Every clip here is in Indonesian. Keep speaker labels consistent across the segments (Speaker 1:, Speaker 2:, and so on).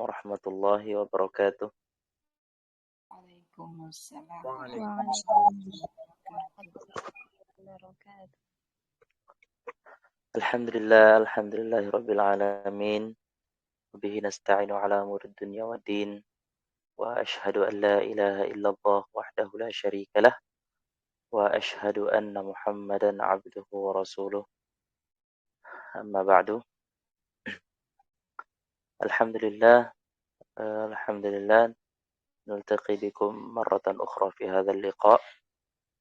Speaker 1: warahmatullahi wabarakatuh.
Speaker 2: Waalaikumsalam
Speaker 3: Waalaikumsalam warahmatullahi wabarakatuh.
Speaker 1: Alhamdulillahi rabbil alamin. Wabihi nasta'inu ala umuri dunya waddin. Wa ashhadu an la ilaha illallah wahdahu la syarika lah. Wa ashhadu anna Muhammadan abduhu wa rasuluh. Amma ba'du. Alhamdulillah, alhamdulillah nultaqi bikum marratan ukhra fi hadzal liqa.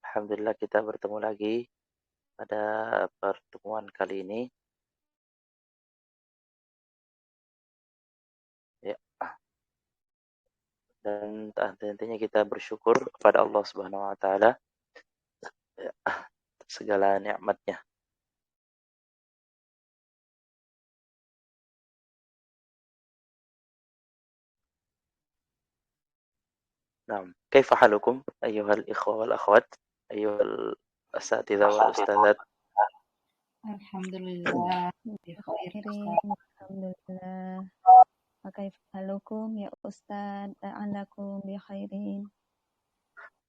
Speaker 1: Alhamdulillah kita bertemu lagi pada pertemuan kali ini. Ya, dan tentunya kita bersyukur kepada Allah Subhanahu wa taala segala nikmatnya. Naam, kaifa halukum ayyuhal ikhwa wal akhwat, ayyuhal asatidzah wal ustadzat?
Speaker 2: Alhamdulillah bikhair
Speaker 3: Khairin, alhamdulillah. Wa kaifa halukum ya Ustaz? La'allakum bi khairin.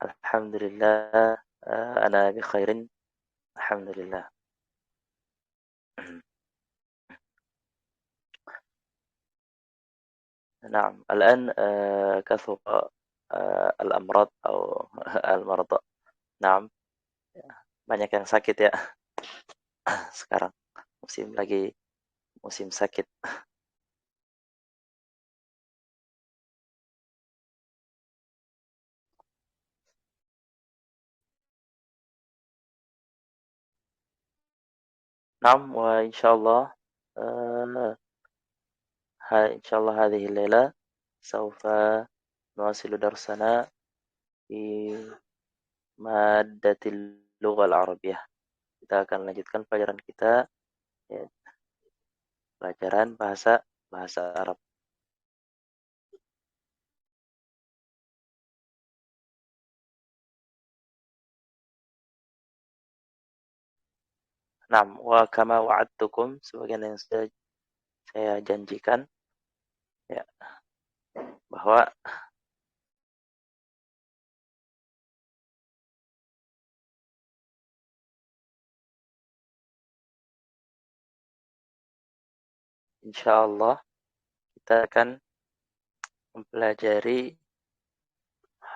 Speaker 1: Alhamdulillah, ana bi khairin. Alhamdulillah. Naam, الآن كثر الأمراض أو المرضى. Naam, banyak yang sakit ya sekarang. Lagi musim sakit. نعم وإن شاء الله إن شاء الله هذه الليلة سوف نواصل درسنا في مادة اللغة العربية. Kita akan lanjutkan pelajaran kita, ya, pelajaran bahasa Arab. Naam, wa kama wa'adtukum, sebagian yang sudah saya janjikan, ya, bahwa insyaallah kita akan mempelajari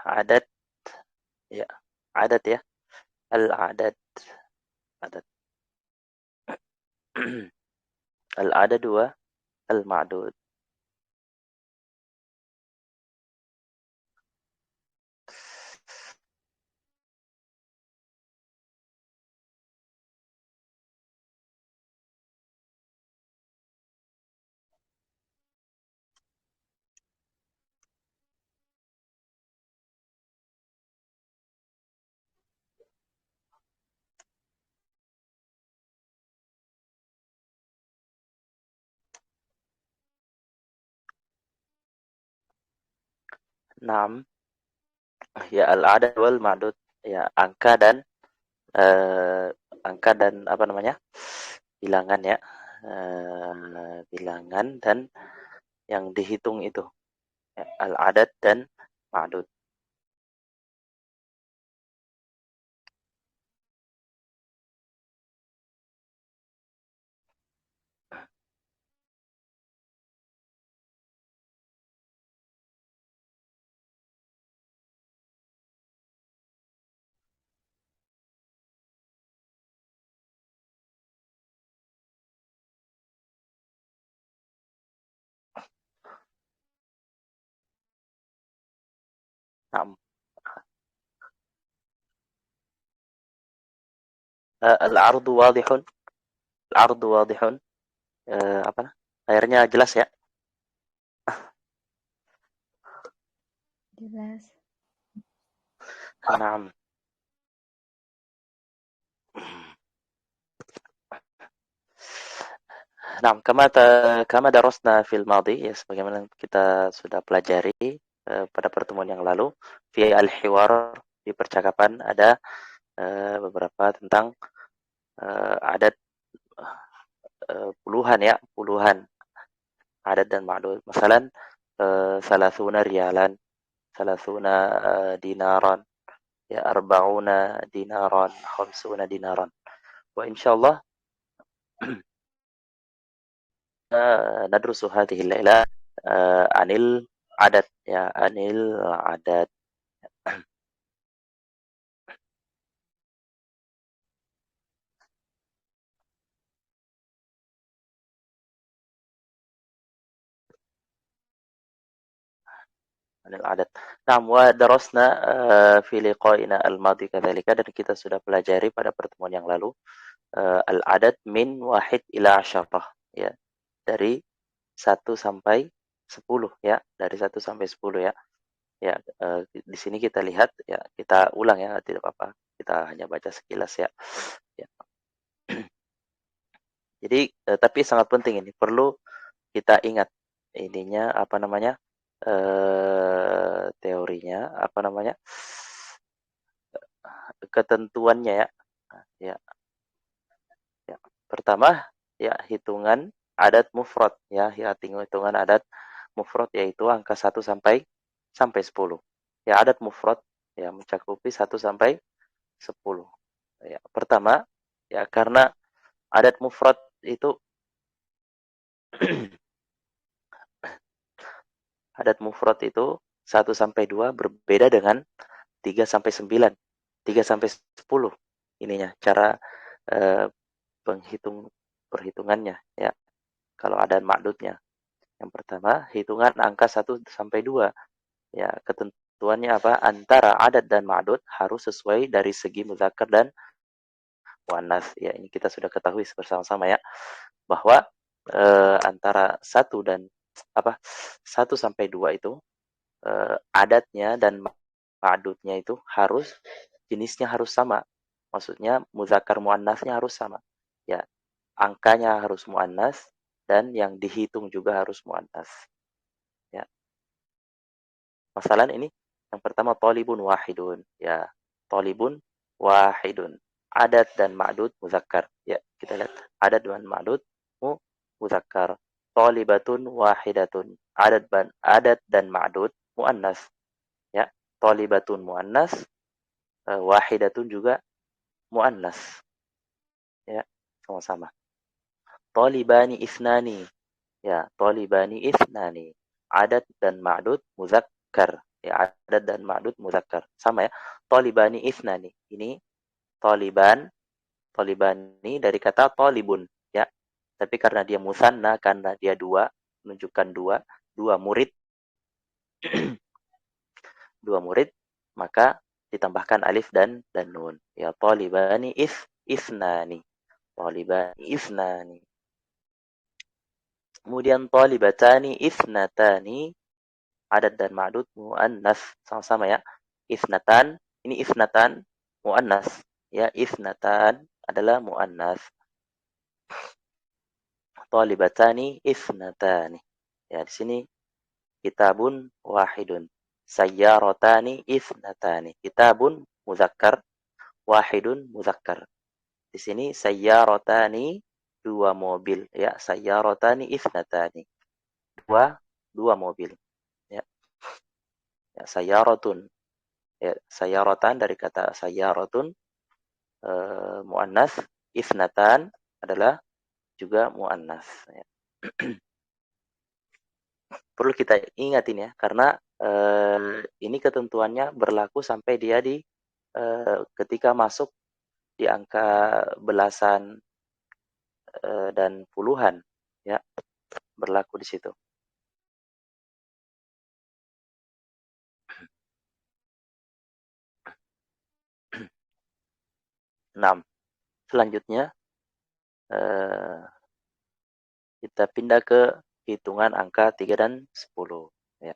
Speaker 1: adat, ya, adat ya, al-adat, adat. Al-adad wa al-ma'dud. Naam, ya al-adad wal ma'dud, ya angka dan apa namanya? Bilangan ya. Bilangan dan yang dihitung itu. Ya, al-adad dan ma'dud. Naam. Al-ardu wadihun. Al-ardu wadihun. Apa? Akhirnya jelas ya?
Speaker 3: Jelas.
Speaker 1: Naam. Nah, kama darasna fil madhi, ya, sebagaimana kita sudah pelajari pada pertemuan yang lalu, fi al-hiwar, di percakapan ada beberapa tentang adat, puluhan ya, puluhan adat dan ma'dud. Masalan salasuna rialan, salasuna dinaran, ya arba'una dinaran, khamsuna dinaran. Wa insyaallah nadrusu hadhihi al-laila anil adat ya, anil adat. Anil adat. Nah, wa darasna fi liqa'ina al-madi kadzalika, dan kita sudah pelajari pada pertemuan yang lalu al-adat min wahid ila asyarah ya. Dari 1 sampai 10 ya, dari 1 sampai 10 ya. Ya, di sini kita lihat ya, kita ulang ya, tidak apa-apa. Kita hanya baca sekilas ya. Ya. Jadi tapi sangat penting ini, perlu kita ingat ininya apa namanya? Teorinya apa namanya? Ketentuannya ya. Ya, ya. Pertama, ya hitungan adat mufrad ya, hitungan adat mufrad yaitu angka 1 sampai 10. Ya, adat mufrad ya mencakupi 1 sampai 10. Ya, pertama ya karena adat mufrad itu adat mufrad itu 1 sampai 2 berbeda dengan 3 sampai 9, 3 sampai 10 ininya cara eh, perhitungannya ya. Kalau ada ma'dudnya. Yang pertama, hitungan angka 1 sampai 2. Ya, ketentuannya apa? Antara adat dan ma'dud harus sesuai dari segi muzakkar dan muannas. Ya, ini kita sudah ketahui bersama-sama ya, bahwa antara 1 sampai 2 itu adatnya dan ma'dudnya itu harus jenisnya harus sama. Maksudnya muzakkar muannasnya harus sama. Ya, angkanya harus muannas dan yang dihitung juga harus muannas. Ya. Masalah ini yang pertama talibun wahidun. Ya, talibun wahidun. Adat dan ma'dud muzakkar. Ya, kita lihat adat dan ma'dud muzakkar. Talibatun wahidatun. Adat dan ma'dud muannas. Ya, talibatun muannas, wahidatun juga muannas. Ya, sama-sama. Talibani isnani. Ya, talibani isnani. Adat dan ma'dud muzakkar. Ya, adat dan ma'dud muzakkar. Sama ya. Talibani isnani. Ini taliban, talibani dari kata talibun. Ya. Tapi karena dia musanna, karena dia dua, menunjukkan dua murid, dua murid, maka ditambahkan alif dan nun. Ya, talibani isnani. Talibani isnani. Kemudian talibatani isnatani, adat dan ma'dud muannas, sama-sama ya. Isnatan, ini isnatan muannas ya, isnatan adalah muannas. Talibatani isnatani. Ya, di sini kitabun wahidun. Sayyaratani isnatani. Kitabun muzakkar, wahidun muzakkar. Di sini sayyaratani dua mobil ya, sayyaratani isnatani. Dua mobil ya. Ya, sayyaratun. Ya, sayyaratan dari kata sayyaratun muannas, isnatan adalah juga muannas ya. Perlu kita ingatin ya, karena ini ketentuannya berlaku sampai dia di ketika masuk di angka belasan dan puluhan ya, berlaku di situ. 6. Selanjutnya kita pindah ke hitungan angka 3 dan 10 ya.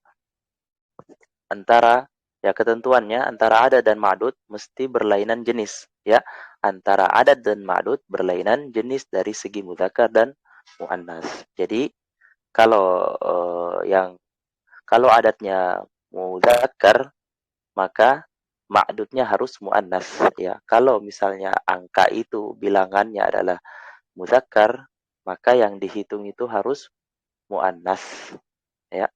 Speaker 1: Ketentuannya antara adat dan ma'dud mesti berlainan jenis ya. Antara adat dan ma'dud berlainan jenis dari segi mudzakkar dan muannas. Jadi kalau kalau adatnya mudzakkar, maka ma'dudnya harus muannas ya. Kalau misalnya angka itu bilangannya adalah mudzakkar, maka yang dihitung itu harus muannas ya.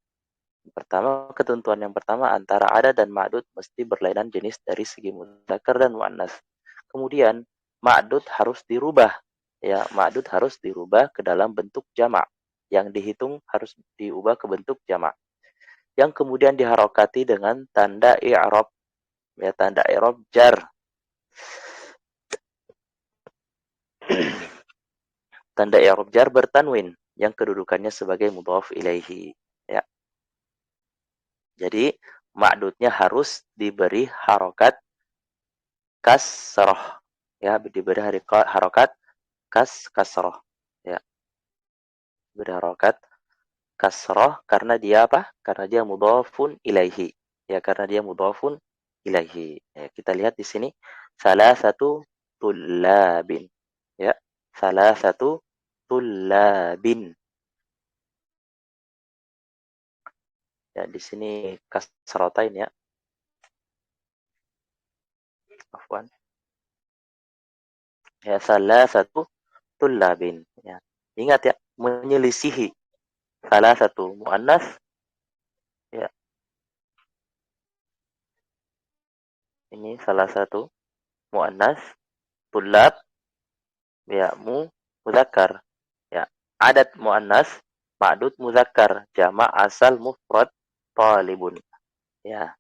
Speaker 1: Pertama, ketentuan yang pertama antara adad dan ma'dud mesti berlainan jenis dari segi mudzakkar dan muannas. Kemudian ma'dud harus dirubah. Ya, ma'dud harus dirubah ke dalam bentuk jamak. Yang dihitung harus diubah ke bentuk jamak. Yang kemudian diharokati dengan tanda i'rab. Ya, tanda i'rab jar. Tanda i'rab jar bertanwin yang kedudukannya sebagai mudhaf ilaihi. Ya. Jadi ma'dudnya harus diberi harokat kasroh. Ya, diberi harokat kasroh. Ya, diberi harokat kasroh karena dia apa? Karena dia mudhafun ilaihi. Ya, karena dia mudhafun ilaihi. Ya, kita lihat di sini salah satu tullabin. Ya, salah satu tullabin. Ya, di sini kasrotain ya. Afwan. Ya, salah satu tullabin. Ya. Ingat ya, menyelisihi salah satu muannas. Ya, ini salah satu muannas tullab ya muzakkar. Ya, adat muannas ma'dud muzakkar jama' asal mufrad talibun. Ya,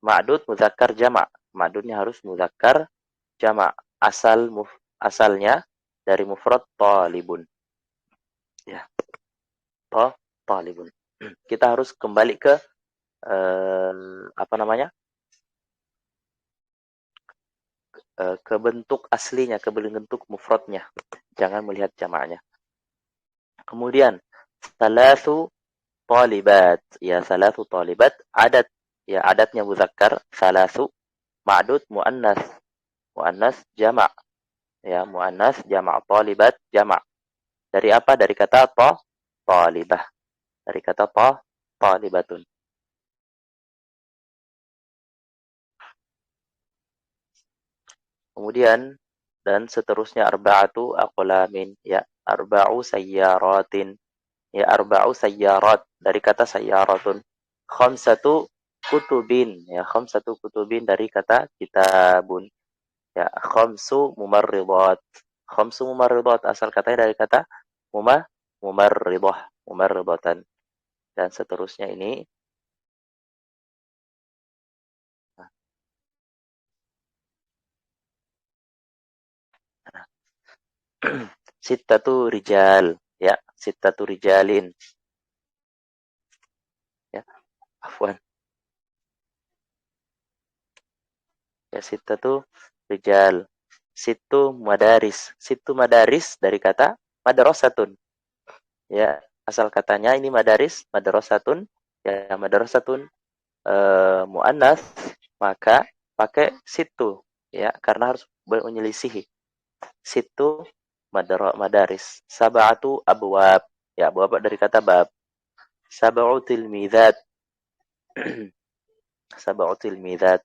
Speaker 1: ma'dud muzakkar jama'. Ma'dudnya harus muzakkar jama' asalnya dari mufrad talibun. Ya, talibun. Kita harus kembali ke apa namanya? Ke bentuk aslinya, ke bentuk mufradnya. Jangan melihat jamaknya. Kemudian salasu talibat. Ya, salasu talibat adat. Ya, adatnya muzakkar salasu, ma'dud muannas. Muannas jama'. Ya, muannas jama', talibat jama'. Dari apa? Dari kata talibah. Dari kata talibatun. Kemudian dan seterusnya arba'atu aqlamin. Ya, arba'u sayyaratin. Ya, arba'u sayyarat dari kata sayyaratun. Khamsatu kutubin. Ya, khamsatu kutubin dari kata kitabun. Ya, khamsu mumarridat. Khamsu mumarridat asal katanya dari kata mumarridah, mumarridatan. Dan seterusnya ini sittatu rijal, ya, sittatu rijalin. Ya, afwan. Ya, sittatu rijal. Situ madaris dari kata madrasatun. Ya, asal katanya ini madrasatun. Ya, madrasatun muannas, maka pakai situ. Ya, karena harus menyelisihi. Situ madaris. Sab'atu abwab. Ya, abwab dari kata bab. Sab'u tilmidat. Sab'u tilmidat.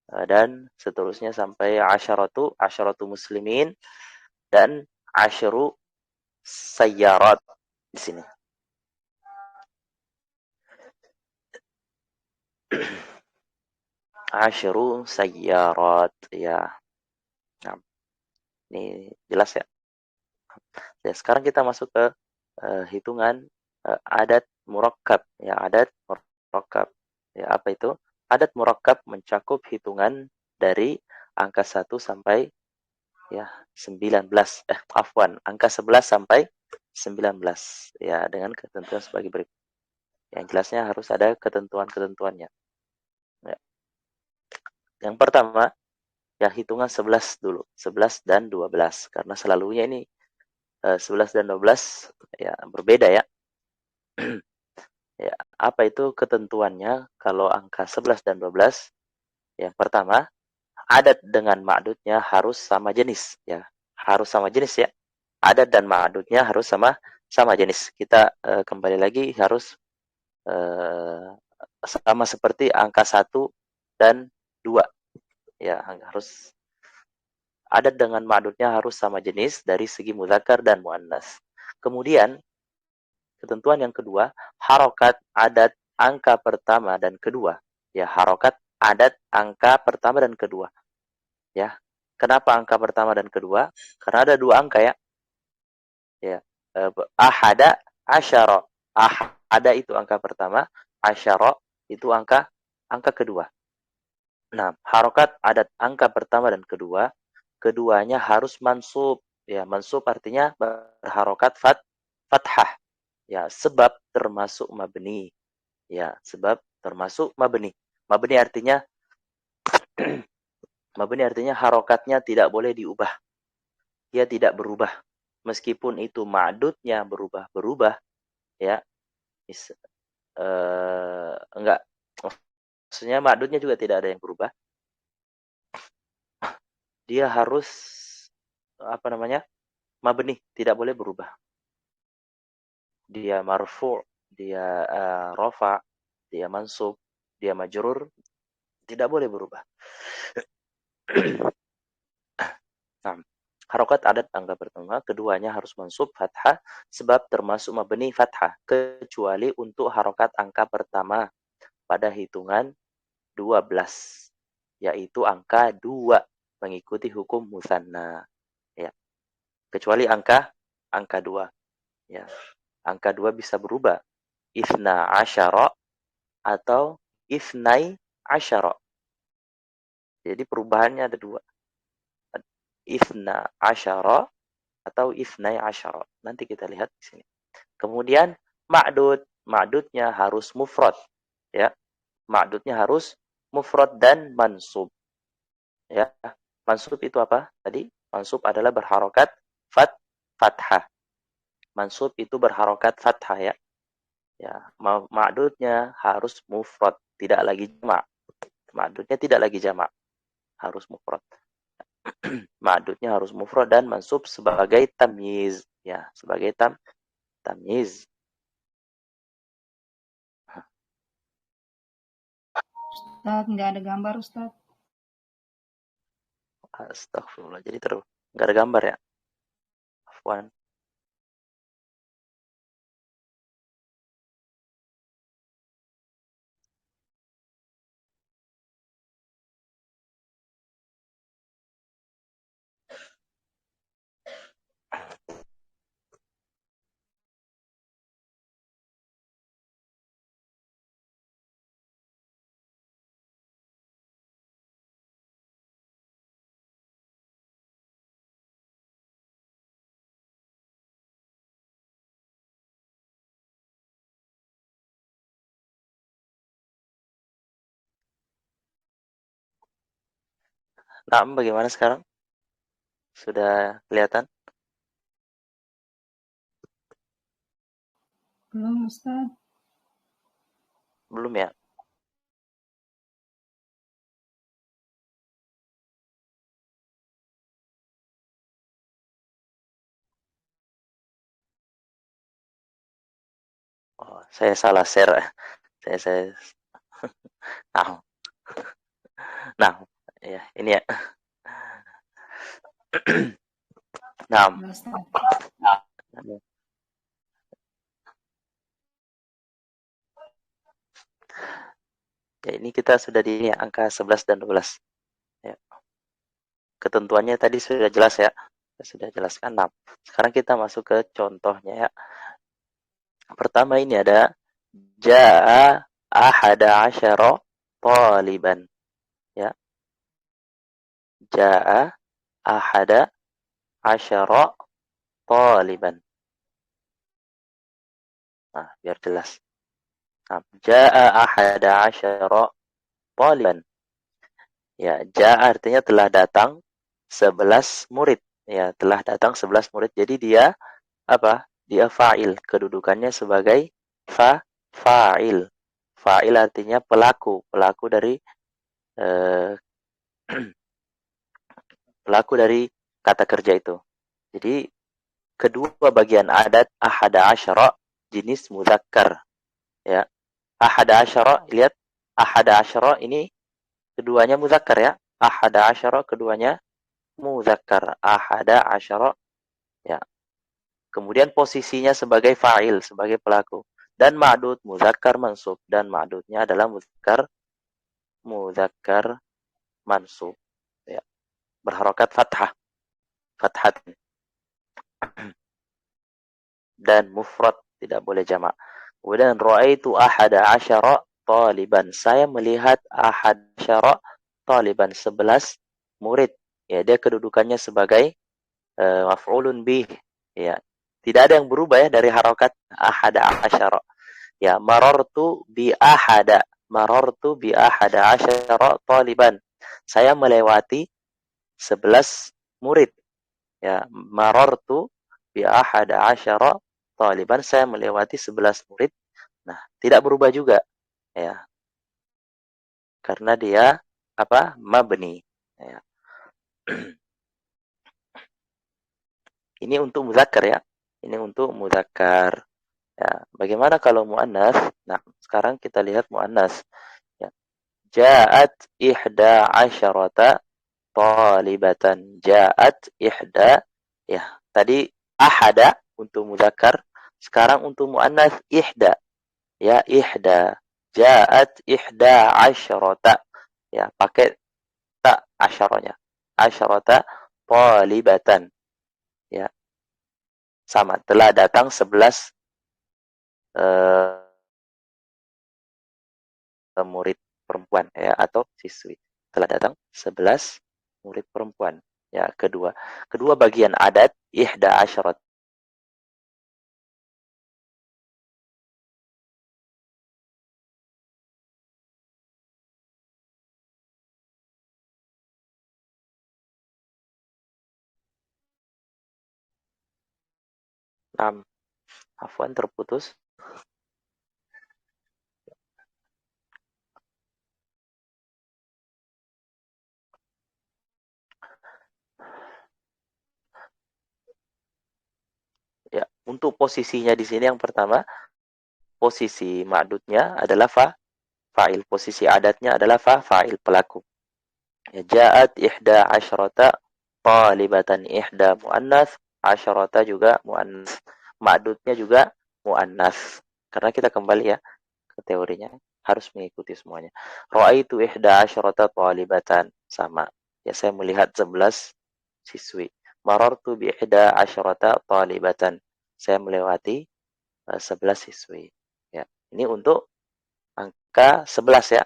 Speaker 1: Dan seterusnya sampai asyaratu muslimin dan asyaru sayyarat di sini. Asyaru sayyarat ya. Nah, ini jelas ya. Ya, sekarang kita masuk ke hitungan adat murakkab. Ya, adat murakkab. Ya, apa itu? Adat murakkab mencakup hitungan dari angka 1 sampai ya 19. Afwan, angka 11 sampai 19. Ya, dengan ketentuan sebagai berikut. Yang jelasnya harus ada ketentuan-ketentuannya. Ya. Yang pertama, ya hitungan 11 dulu. 11 dan 12. Karena selalunya ini 11 dan 12 ya berbeda ya. Ya, apa itu ketentuannya kalau angka 11 dan 12? Yang pertama, adat dengan ma'dudnya harus sama jenis ya. Harus sama jenis ya. Adat dan ma'dudnya harus sama jenis. Kita kembali lagi harus sama seperti angka 1 dan 2 ya, harus adat dengan ma'dudnya harus sama jenis dari segi muzakkar dan muannas. Kemudian Ketentuan yang kedua, harokat adat angka pertama dan kedua. Ya, harokat adat angka pertama dan kedua. Ya, kenapa angka pertama dan kedua? Karena ada dua angka ya. Ya, ahada asyara. Ahada itu angka pertama, asyara itu angka kedua. Nah, harokat adat angka pertama dan kedua, keduanya harus mansub. Ya, mansub artinya berharokat fathah. Ya, sebab termasuk mabni. Ya, sebab termasuk mabni. Mabni artinya mabni artinya harokatnya tidak boleh diubah. Dia tidak berubah. Meskipun itu ma'dudnya berubah-berubah, ya. Enggak. Maksudnya ma'dudnya juga tidak ada yang berubah. Dia harus apa namanya? Mabni, tidak boleh berubah. Dia marfu', dia rafa, dia mansub, dia majrur, tidak boleh berubah. Nah, harokat adat angka pertama, keduanya harus mansub fathah sebab termasuk mabni fathah kecuali untuk harokat angka pertama pada hitungan 12 yaitu angka 2 mengikuti hukum musanna ya. Kecuali angka 2 ya. Angka 2 bisa berubah isna asyara atau isnai asyara. Jadi perubahannya ada dua. Isna asyara atau isnai asyara. Nanti kita lihat di sini. Kemudian ma'dud. Ma'dudnya harus mufrad. Ya. Ma'dudnya harus mufrad dan mansub. Ya. Mansub itu apa? Tadi mansub adalah berharokat fathah. Mansub itu berharokat fathah ya. Ya, ma'dudnya harus mufrad, tidak lagi jamak. Ma'dudnya tidak lagi jamak, harus mufrad. Ma'dudnya harus mufrad dan mansub sebagai tamyiz, ya, sebagai tamyiz.
Speaker 3: Ustaz, nggak ada gambar Ustaz.
Speaker 1: Astagfirullah. Jadi terus nggak ada gambar ya. Afwan. Nah, bagaimana sekarang? Sudah kelihatan?
Speaker 3: Belum Ustaz.
Speaker 1: Belum ya? Oh, saya salah share. Saya nah, nah, ya, ini ya. Nah,
Speaker 3: Ya, Ustaz.
Speaker 1: ya ini kita sudah di ini, angka 11 dan 12. Ya. Ketentuannya tadi sudah jelas ya. Saya sudah jelaskan. Nah, sekarang kita masuk ke contohnya ya. Pertama ini ada Ja'a ahada asyara taliban. Ya. Ja'a ahada asyara taliban. Nah, biar jelas. Nah, Ja'a ahada asyara taliban. Ya, Ja'a artinya telah datang 11 murid. Ya, telah datang 11 murid. Jadi dia apa? Dia fa'il. Kedudukannya sebagai fa'il. Fa'il artinya pelaku. Pelaku dari eh, pelaku dari kata kerja itu. Jadi kedua bagian adat ahada asyara jenis muzakkar. Ya. Ahada asyara, lihat ahada asyara ini keduanya muzakkar ya. Ahada asyara keduanya muzakkar. Ahada asyara ya. Kemudian posisinya sebagai fa'il, sebagai pelaku. Dan ma'dud muzakkar mansub, dan ma'dudnya adalah muzakkar mansub. Ya, berharokat fathah, fathah. Dan mufrad, tidak boleh jamak. Kemudian ra'aitu ahada asyara taliban. Saya melihat ahad asyara taliban, 11 murid. Ya, dia kedudukannya sebagai maf'ulun bih. Ya. Tidak ada yang berubah ya dari harokat ahada asyara. Ya, marartu bi ahada. Marartu bi ahada asyara taliban. Saya melewati 11 murid. Ya, marartu bi ahada asyara taliban. Saya melewati 11 murid. Nah, tidak berubah juga. Ya, karena dia apa? Mabni. Ya. Ini untuk muzakkar ya. Ini untuk muzakkar. Ya, bagaimana kalau muannas? Nah, sekarang kita lihat muannas. Ya. Ja'at ihda asyarata talibatan. Ja'at ihda. Ya, tadi ahada untuk muzakkar. Sekarang untuk muannas ihda. Ya, ihda. Ja'at ihda asyarata. Ya, pakai ta asyaranya. Asyarata talibatan. Ya, sama. Telah datang 11 murid perempuan ya atau siswi. Telah datang 11 murid perempuan. Ya, kedua bagian adat ihda asyarat. Nam, afwan terputus. Ya, untuk posisinya di sini yang pertama, posisi ma'dudnya adalah fa'il. Posisi adatnya adalah fa'il pelaku. Ya, ja'at ihda asyrata talibatan, ihda muannas, asyrata juga muannas. Ma'dudnya juga muannas. Karena kita kembali ya ke teorinya, harus mengikuti semuanya. Ra'aitu ihda asyrata talibatan, sama. Ya, saya melihat 11 siswi. Marartu bi ihda asyrata talibatan. Saya melewati 11 siswi. Ya, ini untuk angka 11 ya.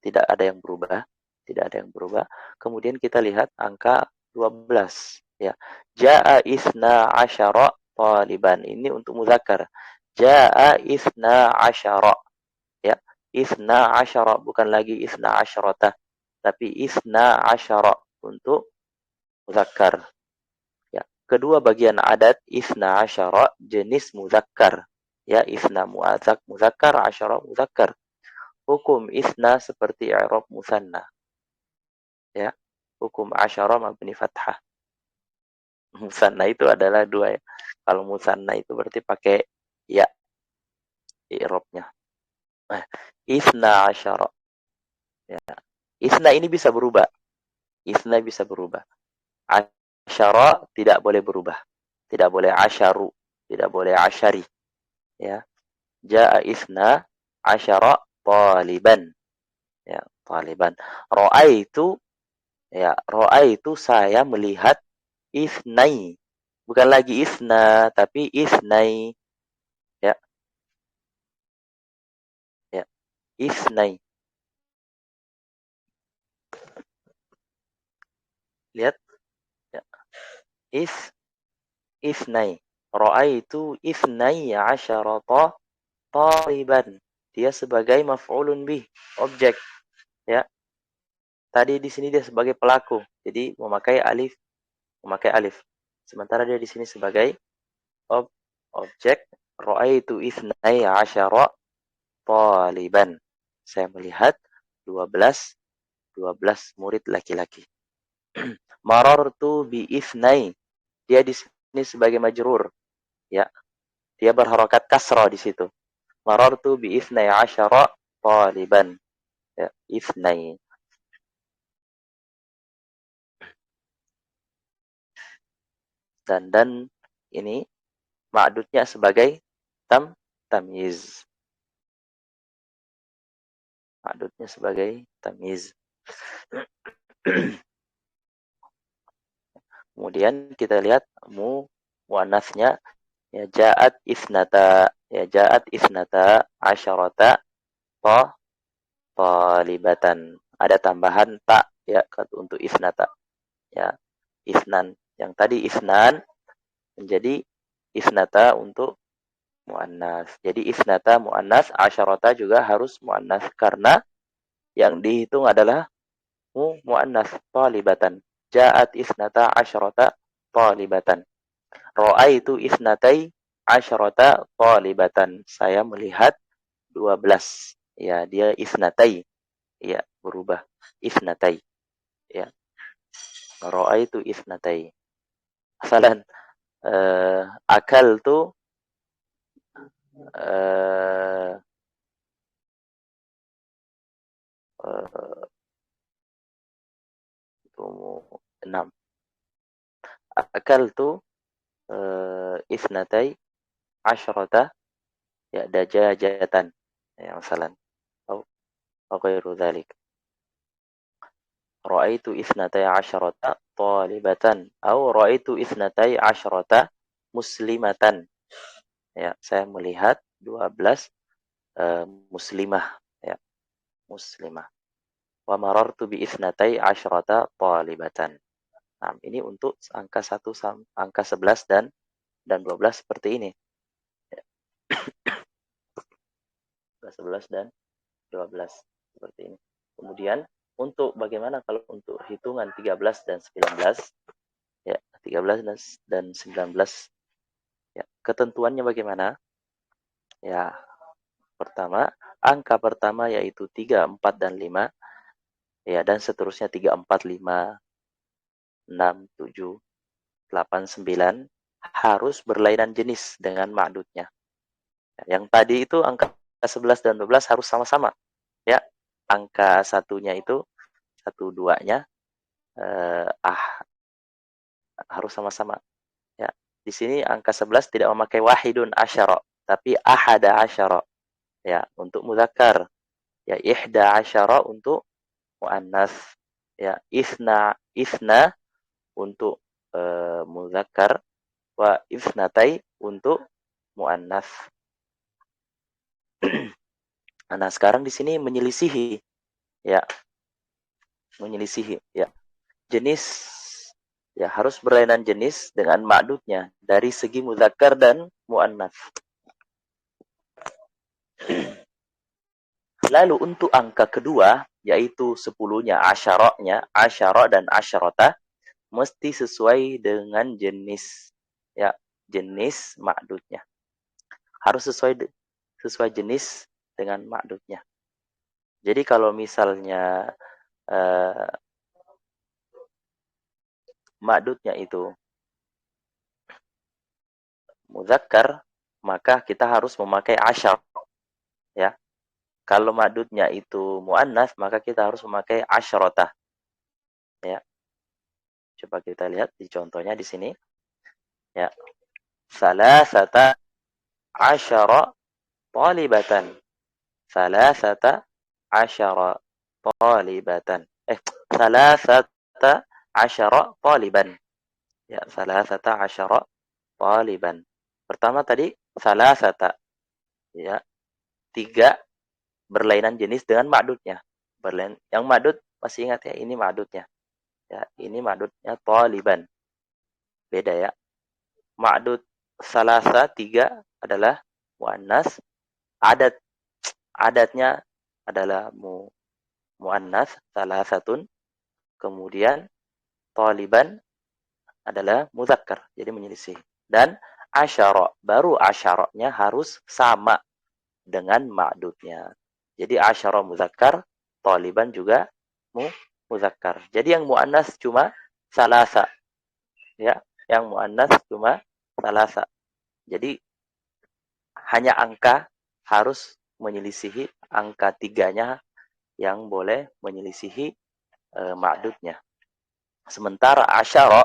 Speaker 1: Tidak ada yang berubah, tidak ada yang berubah. Kemudian kita lihat angka 12 ya. Jaa isna asyara taliban. Ini untuk muzakkar. Jaa isna asyara ya. Isna asyara, bukan lagi isna asyarata, tapi isna asyara untuk muzakkar. Ya. Kedua bagian adat isna asyara jenis muzakkar. Ya, isna muzakkar, asyara muzakkar. Hukum isna seperti i'rab musanna. Ya. Hukum asyara mabni fathah. Musanna itu adalah dua ya. Kalau musanna itu berarti pakai ya i'rabnya. Nah, isna asyara. Ya. Isna ini bisa berubah. Isna bisa berubah. Asyara tidak boleh berubah. Tidak boleh asyaru. Tidak boleh asyari. Ya. Ja'a isna asyara taliban. Ya, taliban. Ra'aitu, ya, ra'aitu saya melihat isnai. Bukan lagi isna, tapi isnai. Ya, ya, isnai. Lihat, ya. Is isnai. Ra'aitu isnai asyarata taliban. Dia sebagai maf'ulun bih, objek, ya. Tadi di sini dia sebagai pelaku. Jadi memakai alif. Sementara dia di sini sebagai objek. Ra'aitu isnai asyara taliban. Saya melihat 12 murid laki-laki. Marartu bi isnai. Dia di sini sebagai majrur, ya. Dia berharokat kasrah di situ. Marartu bi isnai asyara taliban. Ya, isnai. Dan ini ma'dudnya sebagai tamyiz. Ma'dudnya sebagai tamyiz. Kemudian kita lihat muannasnya, ya ja'at isnata asyarata talibatan. Ada tambahan tak ya untuk isnata. Ya, isnan. Yang tadi isnan menjadi isnata untuk muannas. Jadi isnata muannas, asyarata juga harus muannas karena yang dihitung adalah muannas talibatan. Ja'at isnata asyarata talibatan. Ra'aitu isnatai asyarata talibatan. Saya melihat 12. Ya, dia isnatai. Ya, berubah. Isnatai. Ya. Ra'aitu isnatai. Masalan, akal tu uh, uh, 6. Akal tu isnatai asyarata ya dajajatan. Ya, masalan. Atau ghairu dzalik. Ra'aitu isnatai asyarata talibatan. Atau ra'aitu isnatai asyarata muslimatan. Ya, saya melihat 12 muslimah. Ya, muslimah. Wa marartu bi isnatai asyarata talibatan. Nah, ini untuk angka 1 angka 11 dan 12 seperti ini. Ya. 11 dan 12 seperti ini. Kemudian untuk bagaimana kalau untuk hitungan 13 dan 19? Ya, 13 dan 19. Ya, ketentuannya bagaimana? Ya, pertama, angka pertama yaitu 3, 4 dan 5. Ya, dan seterusnya 3, 4, 5, 6, 7, 8, 9 harus berlainan jenis dengan ma'dudnya. Ya, yang tadi itu angka 11 dan 12 harus sama-sama. Ya, angka satunya itu, 1, 2-nya harus sama-sama. Ya, di sini angka 11 tidak memakai wahidun asyara, tapi ahada asyara. Ya, untuk mudzakkar. Ya, ihda asyara untuk muannas. Ya, isna untuk mudzakkar, wa isnatai untuk muannas. Nah, sekarang di sini menyelisihi. Ya, menyelisihi. Ya, jenis ya harus berlainan jenis dengan ma'dudnya dari segi mudzakkar dan muannas. Lalu untuk angka kedua, yaitu 10-nya, asyara dan asyarata, mesti sesuai dengan jenis. Ya, jenis ma'dudnya. Harus sesuai jenis dengan ma'dudnya. Jadi kalau misalnya ma'dudnya itu mudzakkar, maka kita harus memakai asyar. Ya. Kalau ma'dudnya itu muannas, maka kita harus memakai asyarata. Ya. Coba kita lihat di contohnya di sini. Ya. Salasata asyara talibatan. Salasata asyara talibatan. Salasata asyara taliban. Ya, salasata asyara taliban. Pertama tadi salasata. Ya. 3 berlainan jenis dengan ma'dudnya. Yang ma'dud masih ingat ya, ini ma'dudnya. Ya, ini ma'dudnya taliban. Beda ya. Ma'dud salasa 3 adalah muannas. Adatnya adalah muannas salasatun. Kemudian taliban adalah mudzakkar. Jadi menyelisih. Dan asyara, baru asyaranya harus sama dengan ma'dudnya. Jadi asyara mudzakkar, taliban juga mudzakkar. Jadi yang muannas cuma salasa. Ya, yang muannas cuma salasa. Jadi hanya angka harus menyelisihi angka 3-nya yang boleh menyelisihi ma'dudnya. Sementara asyara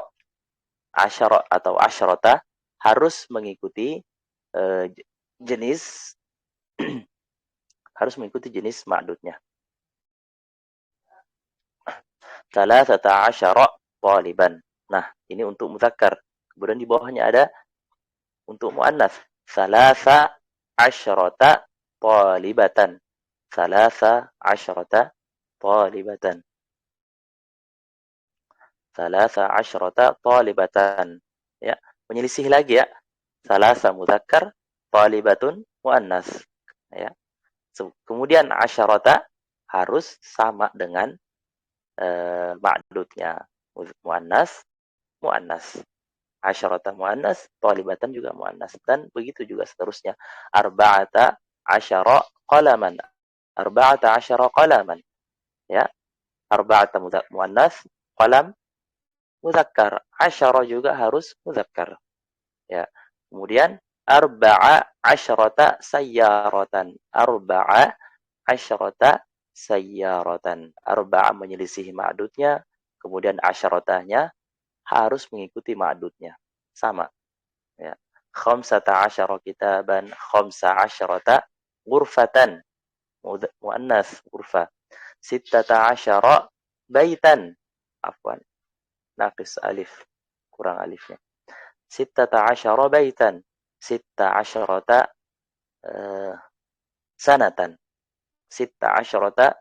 Speaker 1: atau asyarata harus mengikuti jenis harus mengikuti jenis ma'dudnya. 13 taliban. Nah, ini untuk mudzakkar. Kemudian di bawahnya ada untuk muannas. 13 talibatan. 13 talibatan. 13 talibatan. Ya, menyelisih lagi ya. 3 mudzakkar, talibatun muannas. Ya. Kemudian asyarata harus sama dengan ma'dudnya. Muannas, muannas. Asyarata muannas, talibatan juga muannas. Dan begitu juga seterusnya. Arba'ata asyara qalaman. Arba'ata asyara qalaman. Ya. Arba'ata muannas, qalam mudzakkar. Asyara juga harus mudzakkar. Ya. Kemudian arba'a asyarata sayyaratan. Arba'a asyarata sayyaratan. Arba'a menyelisih ma'dudnya, kemudian asyaratahnya harus mengikuti ma'dudnya. Sama. Ya. Khamsata asyara kitaban, khamsa asyarata ghurfatan. Muannas, ghurfa. Sittata asyara baitan. Afwan. Naqis alif. Kurang alifnya. Sittata asyara baitan. Sitta asyarata sanatan. Sitta asyarata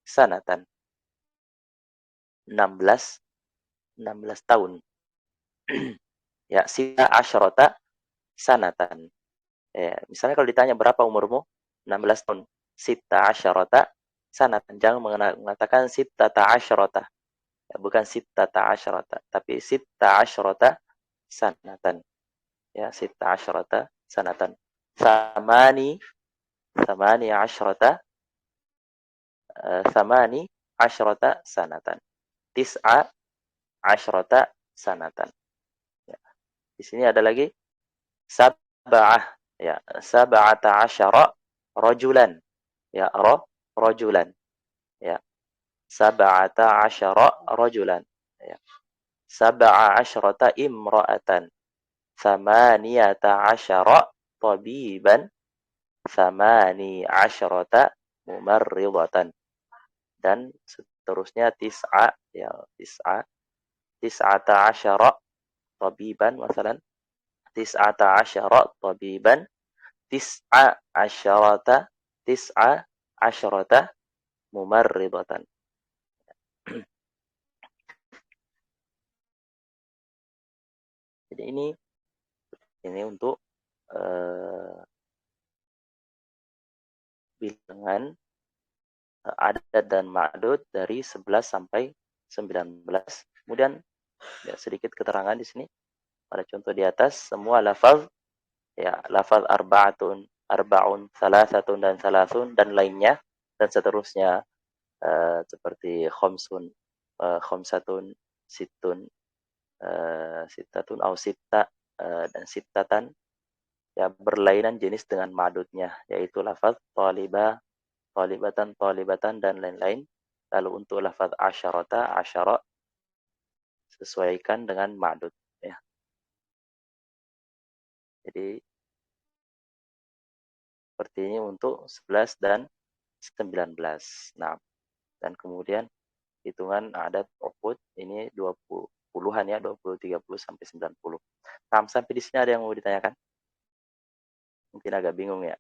Speaker 1: sanatan. 16 tahun. Ya, sitta asyarata sanatan. Ya, misalnya kalau ditanya berapa umurmu? 16 tahun. Sitta asyarata sanatan. Jangan mengatakan sitta asyarata. Ya, bukan sitta asyarata, tapi sitta asyarata sanatan. Ya, sitta asyarata sanatan. Samani asyarata samani asyarata sanatan. Tis'a asyarata sanatan. Ya. Di sini ada lagi sab'ah, ya, sab'ata asyara rajulan, ya, rajulan, ya, sab'ata asyara rajulan, ya, sab'a asyarata imra'atan, thamaniyata asyara tabiban, thamani asyarata mumarridatan, dan seterusnya tis'a, ya, tis'ata asyara tabiban, masalan tis'ata asyara tabiban, tis'a asyarata mumarridatan. Jadi ini untuk bilangan adat dan ma'dud dari 11 sampai 19. Kemudian ya, sedikit keterangan di sini pada contoh di atas, semua lafaz, ya, lafaz arba'un, salasatun dan salasun dan lainnya dan seterusnya, seperti khamsun, khamsatun, sittun, sittatun au sitta, dan sittatan, ya, berlainan jenis dengan ma'dudnya, yaitu lafaz talibah, talibatan, dan lain-lain. Lalu untuk lafaz asyarata, asyara, sesuaikan dengan ma'dud, ya. Jadi seperti ini untuk 11 dan 19. Nah, dan kemudian hitungan adat output ini 20-an ya, 20, 30 sampai 90. Nah, sampai di sini ada yang mau ditanyakan? Mungkin agak bingung ya.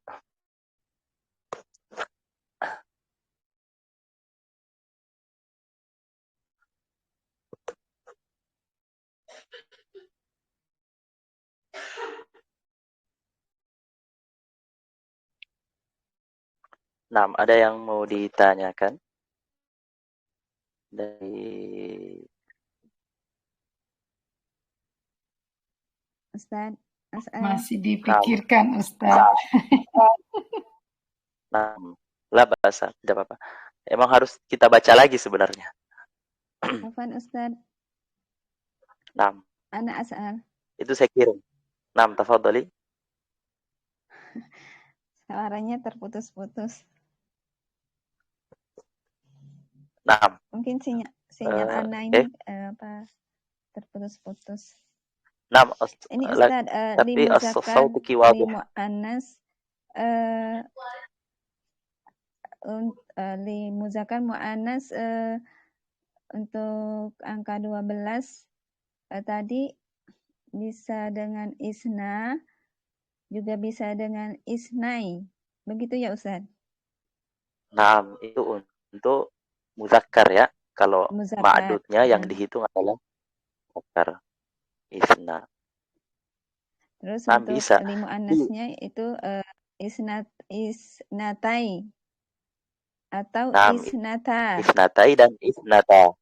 Speaker 1: Nah, ada yang mau ditanyakan dari
Speaker 3: Ustaz,
Speaker 2: masih dipikirkan Ustaz.
Speaker 1: Nah, lah bahasa, tidak apa-apa. Emang harus kita baca lagi sebenarnya.
Speaker 3: Afwan Ustaz.
Speaker 1: Nah,
Speaker 3: Ana as'al.
Speaker 1: itu saya kirim. Nah, tafadhali.
Speaker 3: Suaranya terputus-putus.
Speaker 1: Nah,
Speaker 3: Mungkin sinyal Ana
Speaker 1: okay.
Speaker 3: ini terputus-putus.
Speaker 1: Nam,
Speaker 3: Ini Ustaz,
Speaker 1: tapi
Speaker 3: limuzakkar,
Speaker 1: sautuki wadih.
Speaker 3: limuannas, limuzakkar muannas, untuk angka 12 tadi bisa dengan isna, juga bisa dengan isnai. Begitu ya Ustaz?
Speaker 1: Nam, itu untuk muzakkar ya. Kalau
Speaker 3: Muzakkar.
Speaker 1: ma'dudnya yang dihitung adalah muzakkar. Isna.
Speaker 3: Terus
Speaker 1: Nam
Speaker 3: untuk
Speaker 1: bisa.
Speaker 3: limuannasnya itu isnatai atau
Speaker 1: Nam,
Speaker 3: isnata.
Speaker 1: isnatai dan isnata.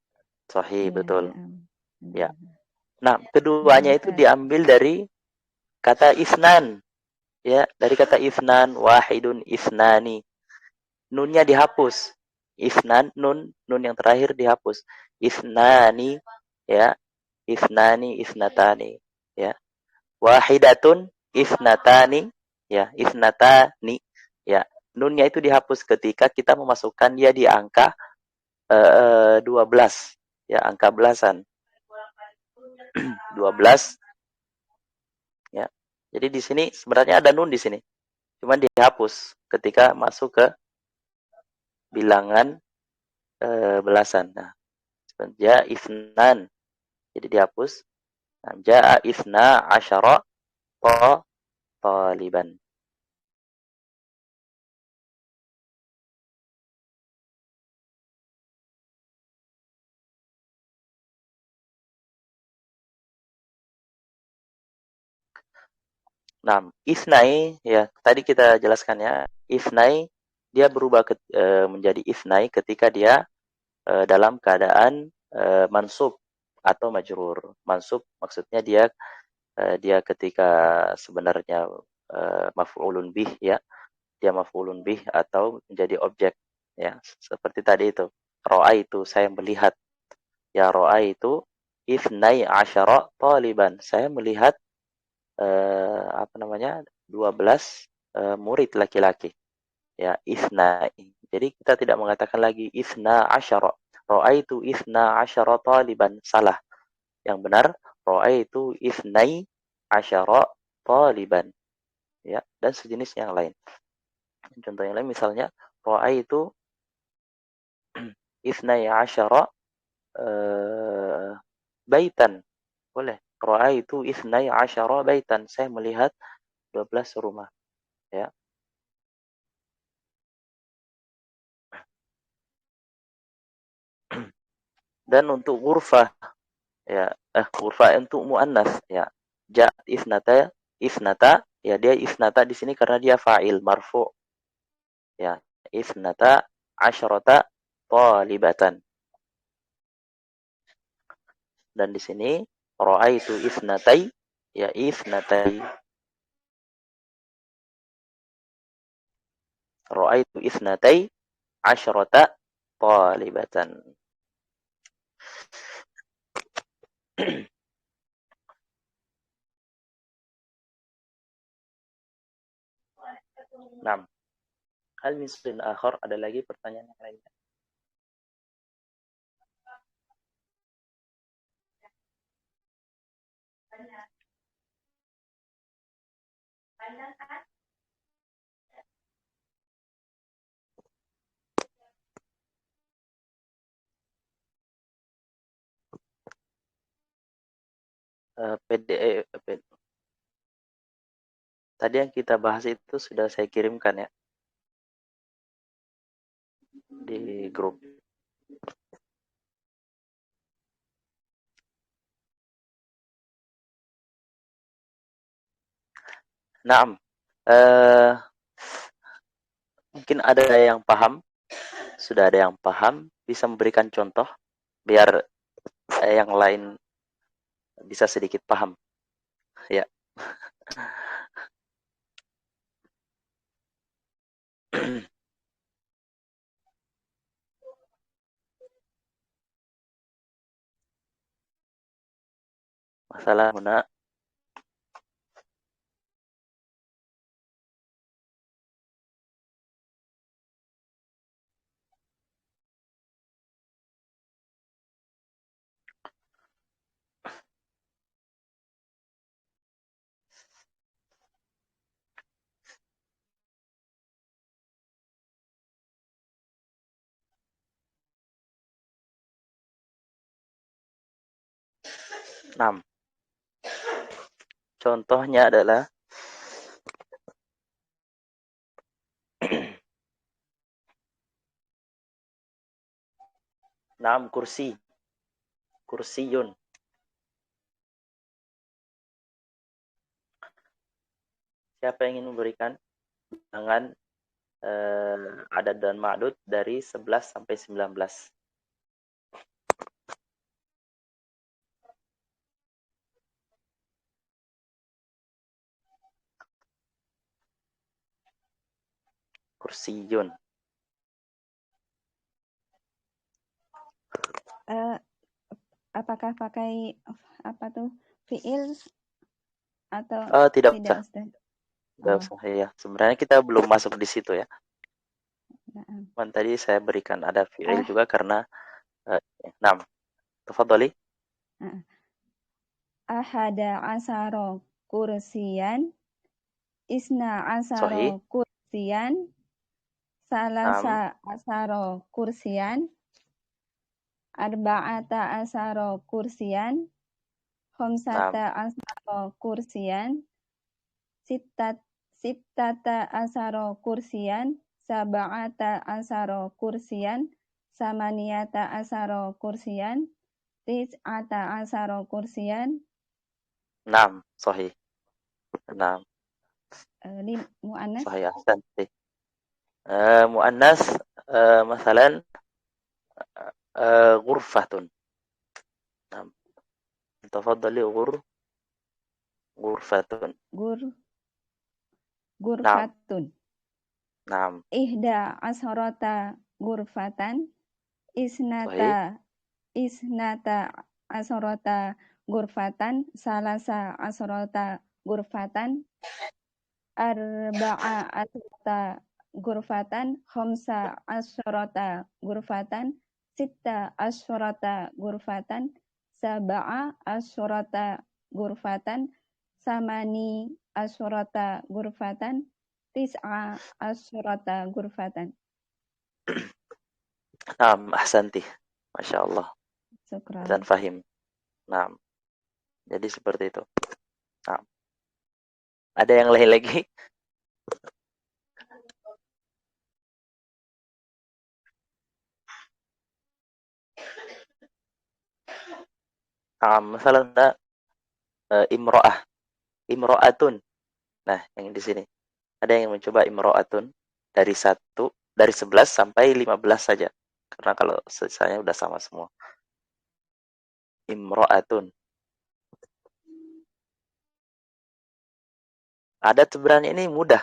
Speaker 1: Sahih,
Speaker 3: Iya,
Speaker 1: betul.
Speaker 3: na'am.
Speaker 1: Ya. Nah, keduanya itu diambil dari kata isnan. Ya, dari kata isnan, wahidun, isnani. Nunnya dihapus. Isnan, nun yang terakhir dihapus. Isnani, ya. Isnani, isnatani. Ya. Wahidatun, isnatani. Ya, isnatani. Ya. Nunnya itu dihapus ketika kita memasukkan dia di angka 12. Ya, angka belasan. 12. Ya. Jadi di sini sebenarnya ada nun di sini. Cuman dihapus ketika masuk ke bilangan belasan. Nah, ja ifnan. Jadi dihapus. Nah, ja ifna asyara taliban. Nah, isnai ya tadi kita jelaskan ya. Isnai dia berubah menjadi isnai ketika dia dalam keadaan mansub atau majrur. Mansub maksudnya dia ketika sebenarnya maf'ulun bih ya. Dia maf'ulun bih atau menjadi objek ya. Seperti tadi itu. Ro'a itu saya melihat. Ya ro'a itu ifnai asyara taliban. Saya melihat apa namanya 12 murid laki-laki ya isna. Jadi kita tidak mengatakan lagi isna asyara. Ra'aitu isna asyara taliban, salah. Yang benar ra'aitu isnai asyara taliban ya, dan sejenis yang lain. Contoh yang lain misalnya ra'aitu isnai asyara baitan. Boleh. Ra'aitu isnai asyara baitan. Saya melihat 12 rumah ya. Dan untuk ghurfah ya, ghurfah untuk muannas ya. Ja isnata ya, dia isnata di sini karena dia fa'il marfu ya. Isnata asyrata talibatan. Dan di sini ra'aitu isnatai ya, isnatai. Ra'aitu isnatai asyrata talibatan. Nah, hal min su'in akhar, ada lagi pertanyaan yang lainnya? Tadi yang kita bahas itu sudah saya kirimkan ya di grup. Naam. Mungkin ada yang paham, sudah ada yang paham, bisa memberikan contoh biar yang lain bisa sedikit paham. Ya. Masalah huna. 6. Contohnya adalah 6 kursi. Kursiyun. Siapa yang ingin memberikan dengan adad dan ma'dud dari 11 sampai 19? Kursiyun.
Speaker 3: Apakah pakai apa tuh fiil atau
Speaker 1: Tidak
Speaker 3: tidak,
Speaker 1: usah.
Speaker 3: Ustaz?
Speaker 1: Tidak usah ya. Sebenarnya kita belum masuk di situ ya.
Speaker 3: Nah.
Speaker 1: Tadi saya berikan ada fiil juga karena 6. Tafadhali.
Speaker 3: Ahada asaro kursiyan, isna
Speaker 1: Sahih.
Speaker 3: asaro kursiyan, salasa asaro kursiyan, arba'ata asaro kursiyan, khamsata asaro kursiyan, sittata asaro kursiyan, sab'ata asaro kursiyan, samaniyata asaro kursiyan, tis'ata asaro kursiyan.
Speaker 1: 6. Sahih. 6.
Speaker 3: Mu'annas.
Speaker 1: Sahih, ahsanti. Mu'annas masalan ghurfatun. Nah, tafadhali ghurfatun.
Speaker 3: Ghurfatun.
Speaker 1: Naam.
Speaker 3: Ihda asharata ghurfatan, isnata asharata ghurfatan, salasa asharata ghurfatan, arba'a asharata ghurfatan, khamsa asharata ghurfatan, sitta asharata ghurfatan, sab'a asharata ghurfatan, samani asharata ghurfatan, tis'a asharata ghurfatan.
Speaker 1: Naam, ahsanti. Masya Allah.
Speaker 3: Syukran.
Speaker 1: Dan fahim. Naam. Jadi seperti itu. Naam. Ada yang lain lagi? Masalah imro'ah. Imro'atun. Nah, yang di sini. Ada yang mencoba imro'atun dari 11 sampai 15 saja. Karena kalau sisanya udah sama semua. Imro'atun. Adat sebenarnya ini mudah.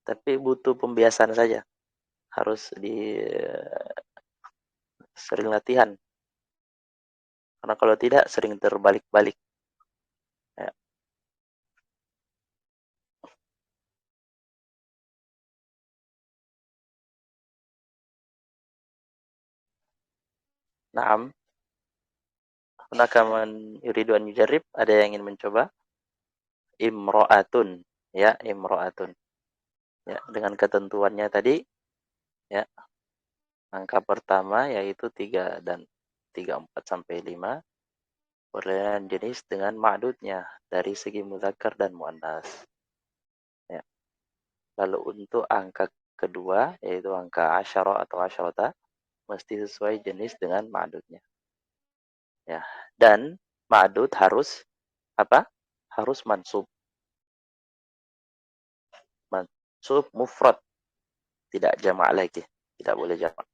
Speaker 1: Tapi butuh pembiasaan saja. Harus sering latihan. Karena kalau tidak sering terbalik-balik. Ya. Naam. Hunaka man yuridu an yujarrib, ada yang ingin mencoba? Imro'atun, ya, imro'atun. Ya, dengan ketentuannya tadi, ya. Angka pertama yaitu 3 dan 3, 4 sampai 5. Perlainan jenis dengan ma'dudnya dari segi muzakkar dan muannas. Ya. Lalu untuk angka kedua yaitu angka asyara atau asyarata mesti sesuai jenis dengan ma'dudnya. Ya. Dan ma'dud harus apa? Harus mansub. Mansub mufrad. Tidak jamak lagi. Tidak boleh jamak.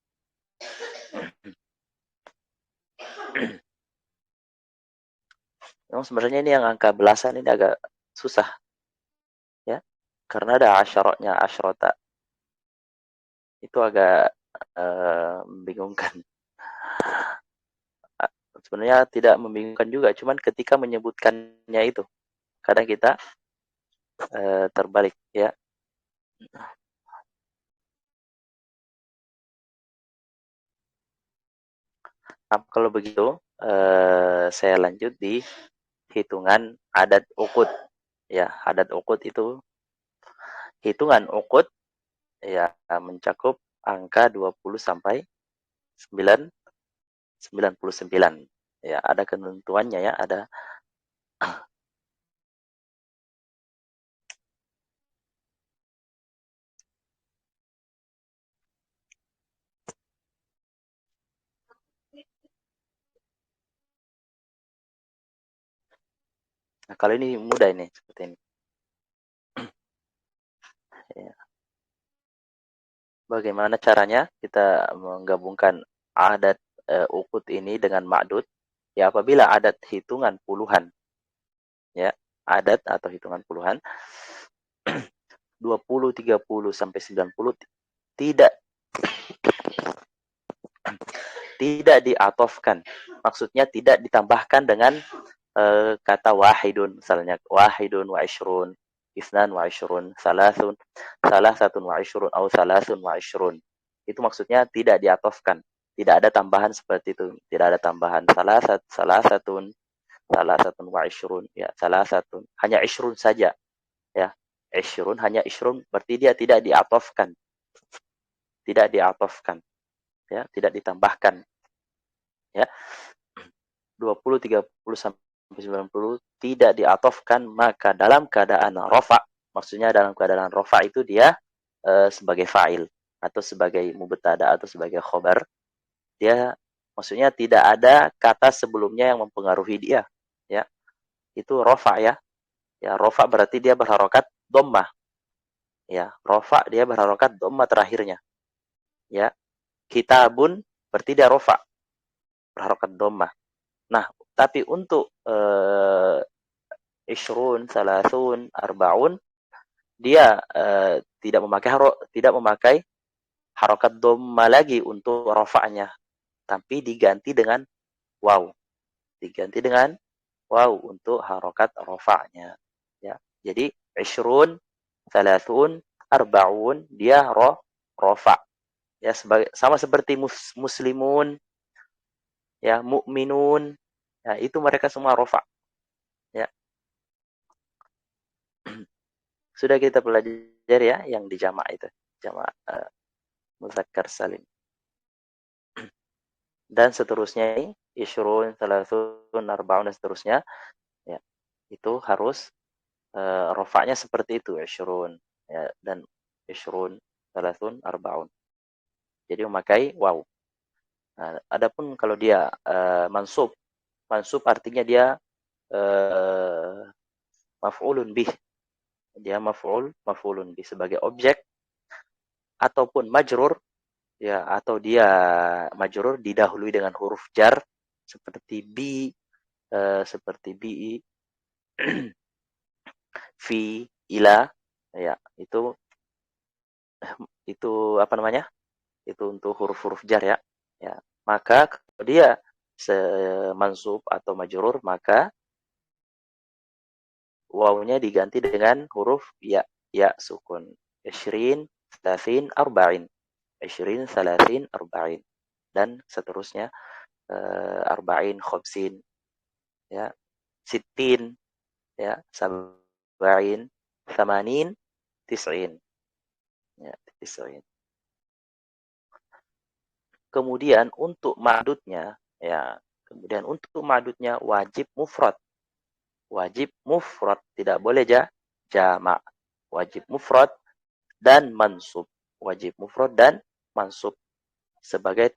Speaker 1: Memang sebenarnya ini yang angka belasan ini agak susah. Ya. Karena ada asyaratnya, asyrata. Itu agak membingungkan. Sebenarnya tidak membingungkan juga, cuman ketika menyebutkannya itu kadang kita terbalik, ya. Nah, kalau begitu saya lanjut di hitungan adat uqud. Ya, adat uqud itu hitungan uqud ya mencakup angka 20 sampai 99. Ya, ada ketentuannya ya, ada. Nah, kalau ini mudah ini seperti ini. Ya. Bagaimana caranya kita menggabungkan adat ukut ini dengan ma'dud? Ya, apabila adat hitungan puluhan, ya, adat atau hitungan puluhan 20, 30 sampai 90 tidak diatofkan. Maksudnya tidak ditambahkan dengan kata wahidun, misalnya wahidun wa ishrun, isnan wa ishrun, salasatun wa ishrun, atau salasun wa ishrun. Itu maksudnya tidak diatofkan. Tidak ada tambahan seperti itu. Tidak ada tambahan salasatun wa ishrun. Ya, salasatun. Hanya ishrun saja. Ya, ishrun, hanya ishrun. Berarti dia tidak diatofkan. Tidak diatofkan. Ya, tidak ditambahkan. Ya, 20, 30 sampai 90 tidak diatofkan, maka dalam keadaan rafa, maksudnya dalam keadaan rafa itu dia sebagai fa'il atau sebagai mubtada atau sebagai khobar, dia maksudnya tidak ada kata sebelumnya yang mempengaruhi dia, ya. Itu rafa ya. Ya, rafa berarti dia berharokat dhammah. Ya, rafa dia berharokat dhammah terakhirnya. Ya. Kitabun berarti dia rafa, berharokat dhammah. Nah, tapi untuk ishrun, salasun, arbaun, dia tidak memakai harokat dhamma lagi untuk rafa'nya, tapi diganti dengan waw. Diganti dengan waw untuk harokat rafa'nya. Ya. Jadi ishrun, salasun, arbaun, dia rafa. Ya, sama seperti muslimun, ya, mukminun, ya, itu mereka semua rafa. Ya. Sudah kita pelajari ya yang di jamak itu, jamak muzakkar salim. Dan seterusnya ini isyrun, salasun, arba'un dan seterusnya, ya, itu harus rofaknya seperti itu, isyrun, ya, dan isyrun, salasun, arba'un. Jadi memakai waw. Nah, adapun kalau dia mansub artinya dia maf'ulun bih. Dia maf'ulun bih sebagai objek, ataupun majrur, ya, atau dia majrur didahului dengan huruf jar seperti seperti bi, fi, ila, ya, itu apa namanya? Itu untuk huruf-huruf jar ya. Ya, maka kalau dia mansub atau majrur, maka wawnya diganti dengan huruf ya, sukun. Ishrin, salasin, arba'in. Ishrin, salasin, arba'in. Dan seterusnya arba'in, khobsin, ya, sittin, ya, sab'in, thamanin, tis'in. Ya, tis'in. Kemudian untuk ma'dudnya, ya, wajib mufrad. Wajib mufrad, tidak boleh jamak. Wajib mufrad dan mansub. Wajib mufrad dan mansub sebagai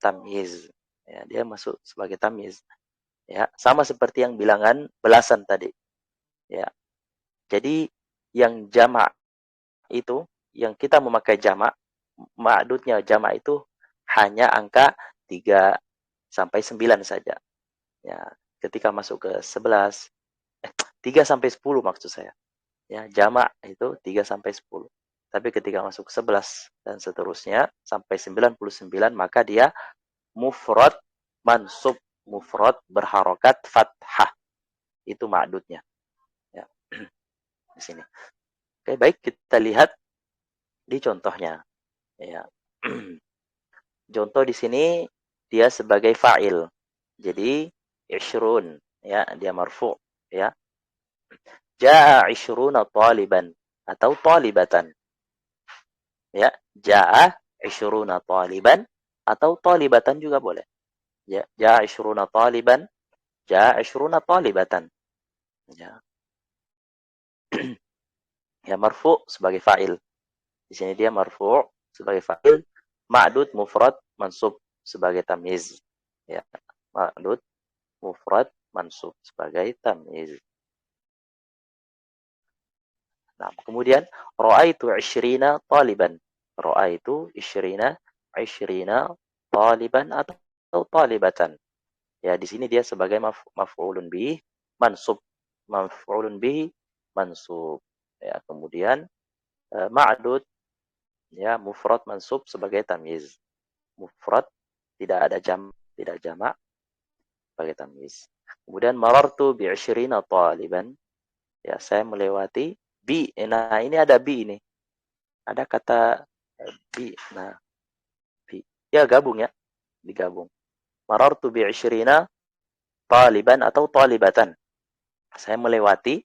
Speaker 1: tamyiz. Ya, dia masuk sebagai tamyiz. Ya, sama seperti yang bilangan belasan tadi. Ya. Jadi yang jamak itu, yang kita memakai jamak, ma'dudnya jamak itu hanya angka 3 sampai 9 saja. Ya, ketika masuk ke 11, 3 sampai 10 maksud saya. Ya, jamak itu 3 sampai 10. Tapi ketika masuk ke 11 dan seterusnya sampai 99, maka dia mufrad mansub, mufrad berharokat fathah. Itu ma'dudnya. Ya. Di sini. Oke, baik, kita lihat di contohnya. Ya. Contoh di sini dia sebagai fa'il. Jadi ishrun, ya, dia marfu', ya. Ja'a ishruna taliban atau talibatan. Ya, ja'a ishruna taliban atau talibatan juga boleh. Ya, ja'a 20 taliban, ja'a 20 talibatan. Ya. Ya, marfu sebagai fa'il. Di sini dia marfu sebagai fa'il, ma'dud mufrad mansub sebagai tamyiz. Ya, ma'dud mufrad mansub sebagai tamyiz. Nah, kemudian ra'aitu 20 taliban. Ra'aitu 20 taliban atau talibatan. Ya, di sini dia sebagai maf'ulun bih mansub. Maf'ulun bih mansub. Ya, kemudian ma'dud ya mufrad mansub sebagai tamyiz. Mufrad tidak ada tidak jamak sebagai tamyiz. Kemudian marartu bi 20 taliban. Ya, saya melewati bi. Nah, ini ada bi ini. Ada kata bi. Nah, bi. Ya, gabung ya. Digabung. Marartu bi 20 taliban atau talibatan. Saya melewati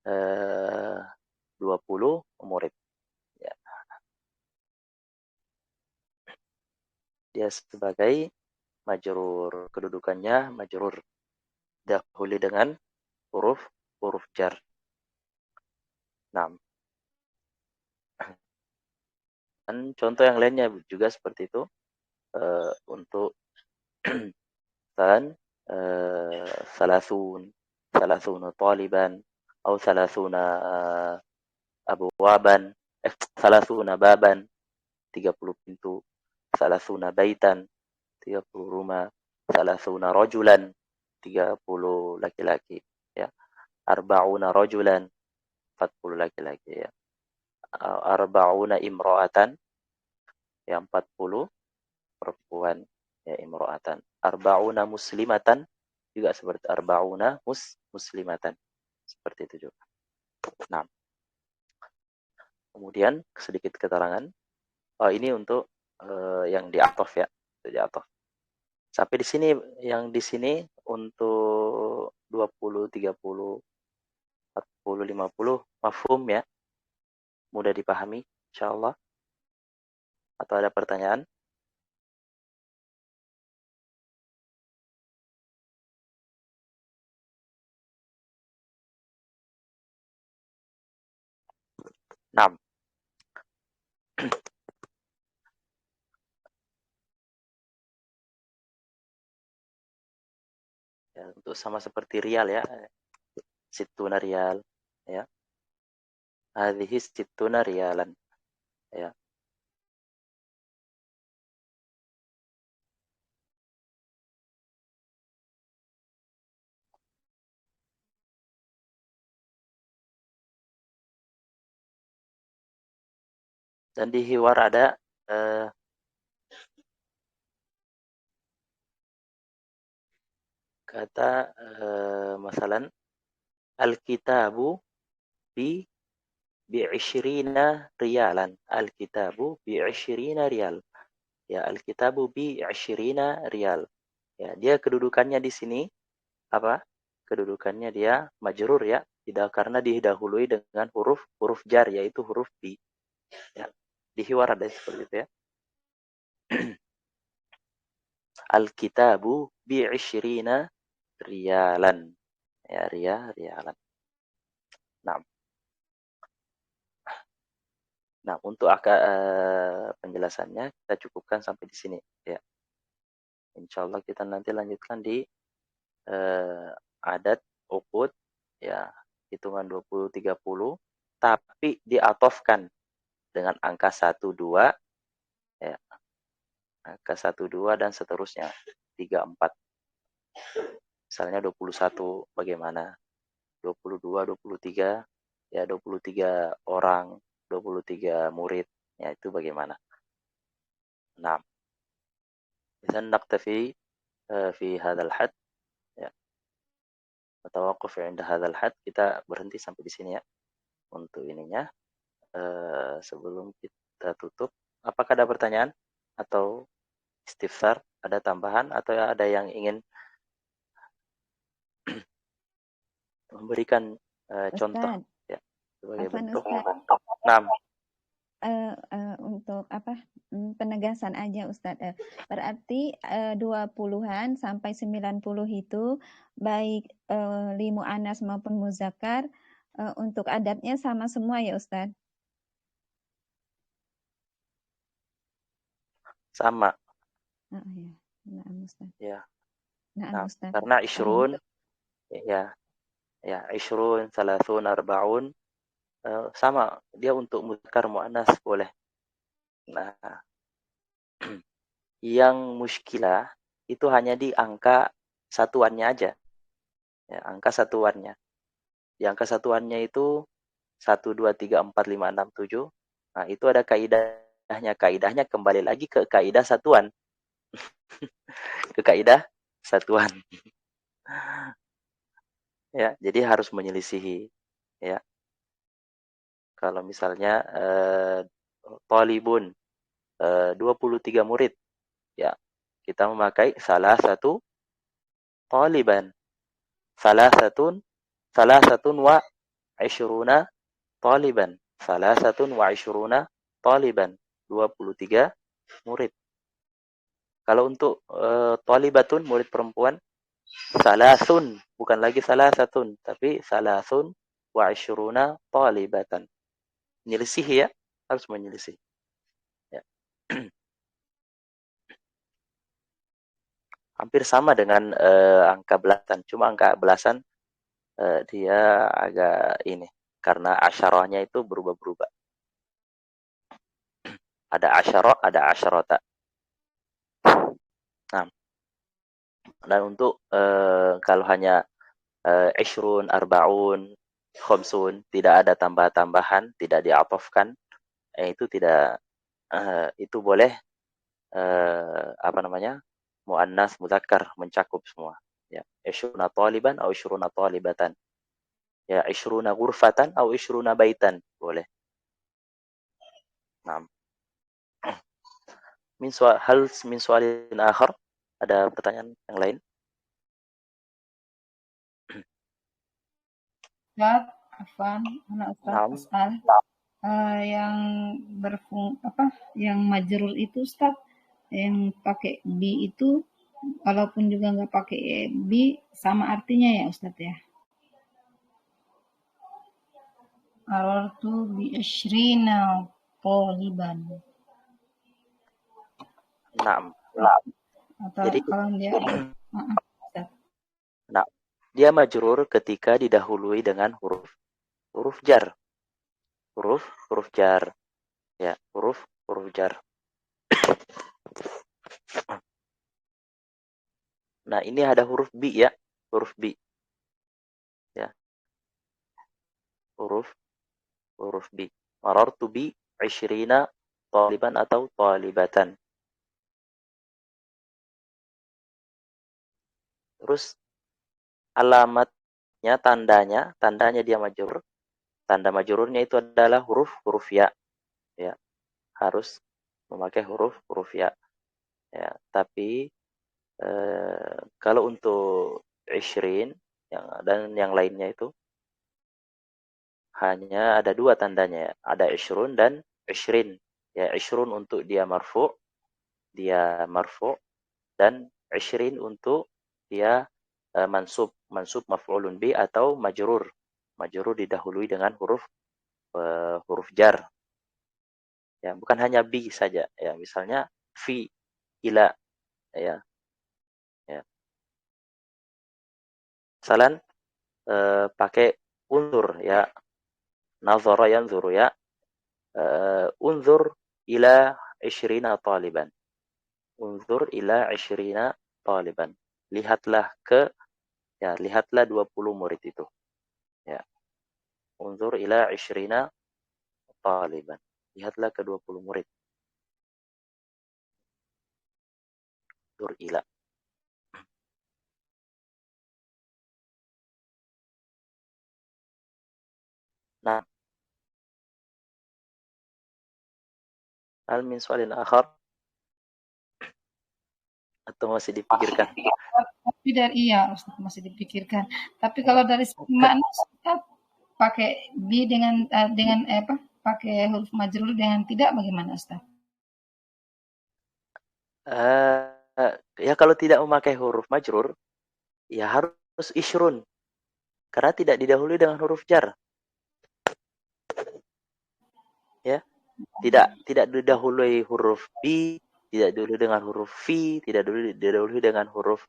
Speaker 1: 20 murid. Ya. Dia sebagai majrur. Kedudukannya majrur. Dahului dengan huruf jar. Nah, dan contoh yang lainnya juga seperti itu. Untuk dan salasun taliban atau salasuna abwaban, salasuna baban, 30 pintu, salasuna baitan, 30 rumah, salasuna rajulan, 30 laki-laki, ya. Arba'una rajulan, 40 laki-laki, ya. Arba'una imra'atan, ya 40 perempuan, ya imra'atan. Arba'una muslimatan, juga seperti arba'una muslimatan. Seperti itu juga. Nah, kemudian sedikit keterangan. Ini untuk yang di atof ya, di atof. Sampai di sini yang di sini untuk 20, 30, 40, 50 mafhum ya. Mudah dipahami insyaallah. Atau ada pertanyaan? Nah. Ya, untuk sama seperti rial ya. Situna rial ya. Hadhihi situna rialan ya. Dan di hiwar ada kata masalan al-kitabu bi 20 rialan. Al-kitabu bi 20 rial. Ya, al-kitabu bi 20 rial. Ya, dia kedudukannya di sini apa? Kedudukannya dia majrur ya, tidak karena didahului dengan huruf jar yaitu huruf bi. Ya. Di hiwar ada seperti itu ya. Al-kitabu bi 20 rialan. Ya, rialan. Nah. Nah, untuk penjelasannya kita cukupkan sampai di sini ya. Insyaallah kita nanti lanjutkan di adat uqud ya, hitungan 20 30 tapi diatofkan dengan angka 1 2 ya. Angka 1 2 dan seterusnya 3 4. Misalnya 21 bagaimana? 22 23 ya, 23 orang, 23 murid ya, itu bagaimana? Nah, إذا نكتفي في هذا الحد ya. Tawaquf 'inda hadzal had, kita berhenti sampai di sini ya untuk ininya. Sebelum kita tutup, apakah ada pertanyaan atau istifsar, ada tambahan atau ada yang ingin memberikan contoh
Speaker 3: Ustaz,
Speaker 1: ya sebagai
Speaker 3: afwan
Speaker 1: bentuk?
Speaker 3: Ustaz.
Speaker 1: Nah,
Speaker 3: untuk penegasan aja Ustadz. Berarti 20-an sampai 90 itu baik li mu'annas maupun muzakkar untuk adatnya sama semua ya Ustadz?
Speaker 1: Sama.
Speaker 3: Ya. Nah, Ustadz.
Speaker 1: Ya.
Speaker 3: Nah, Ustadz.
Speaker 1: Karena isyrun ya isyrun, salasun, arba'un sama, dia untuk muzakkar muannas boleh. Nah, yang muskilah itu hanya di angka satuannya aja. Ya, angka satuannya. Di angka satuannya itu 1, 2, 3, 4, 5, 6, 7. Nah, itu ada kaidahnya. Kaidahnya kembali lagi ke kaidah satuan. Ke kaidah satuan. Ya, jadi harus menyelisihi. Ya. Kalau misalnya talibun 23 murid, ya kita memakai salah satu taliban, salah satun wa isyruna taliban, salah satun wa isyruna taliban, 23 murid. Kalau untuk talibatun, murid perempuan, salasun, bukan lagi salah satun, tapi salasun wa isyruna talibatan. Menyelisih ya, harus menyelisih. Ya. Hampir sama dengan angka belasan, cuma angka belasan dia agak ini, karena asyarahnya itu berubah-berubah. Ada asyarah, ada asyarata. Nah, dan untuk kalau hanya ishrun, arbaun, khamsun, tidak ada tambah-tambahan, tidak diatofkan, itu tidak, itu boleh muannas muzakkar, mencakup semua. Ya, ishruna taliban atau ishruna talibatan. Ya, ishruna ghurfatan atau ishruna baitan, boleh. Nah. Min soalin akhar? Ada pertanyaan yang lain?
Speaker 2: Ustaz, Afan, anak Ustaz Asal. Yang yang majrur itu Ustaz, yang pakai bi itu, walaupun juga nggak pakai bi, sama artinya ya Ustaz ya? Arartu bi asyrina taliban.
Speaker 1: Naam.
Speaker 2: Jadi kalau dia
Speaker 1: nah, dia majrur ketika didahului dengan huruf jar. Huruf jar. Ya, huruf jar. Nah, ini ada huruf bi ya, huruf bi. Ya. Huruf bi. Marartu bi 20 taliban atau talibatan. Terus alamatnya, tandanya dia majrur. Tanda majrurnya itu adalah huruf ya. Ya, harus memakai huruf ya. Ya, tapi kalau untuk ishrin dan yang lainnya itu hanya ada dua tandanya, ada ishrun dan ishrin. Ya, ishrun untuk dia marfu, dan ishrin untuk dia mansub maf'ulun bi atau majrur didahului dengan huruf jar. Ya, bukan hanya bi saja ya, misalnya fi, ila, ya. Misalan pakai unzur ya, nazara yanzuru ya, unzur ila 20 taliban, unzur ila 20 taliban, lihatlah 20 murid itu ya, unzur ila 20 taliban, lihatlah ke 20 murid, unzur ila. Nah, hal min soalin akhar atau masih dipikirkan?
Speaker 2: Tapi Ustaz, masih dipikirkan. Tapi kalau dari makna Ustaz pakai bi dengan pakai huruf majrur dengan tidak bagaimana Ustaz?
Speaker 1: Ya kalau tidak memakai huruf majrur, ya harus isyrun. Karena tidak didahului dengan huruf jar. Ya, tidak didahului huruf bi, tidak didahului dengan huruf fi, tidak didahului dengan huruf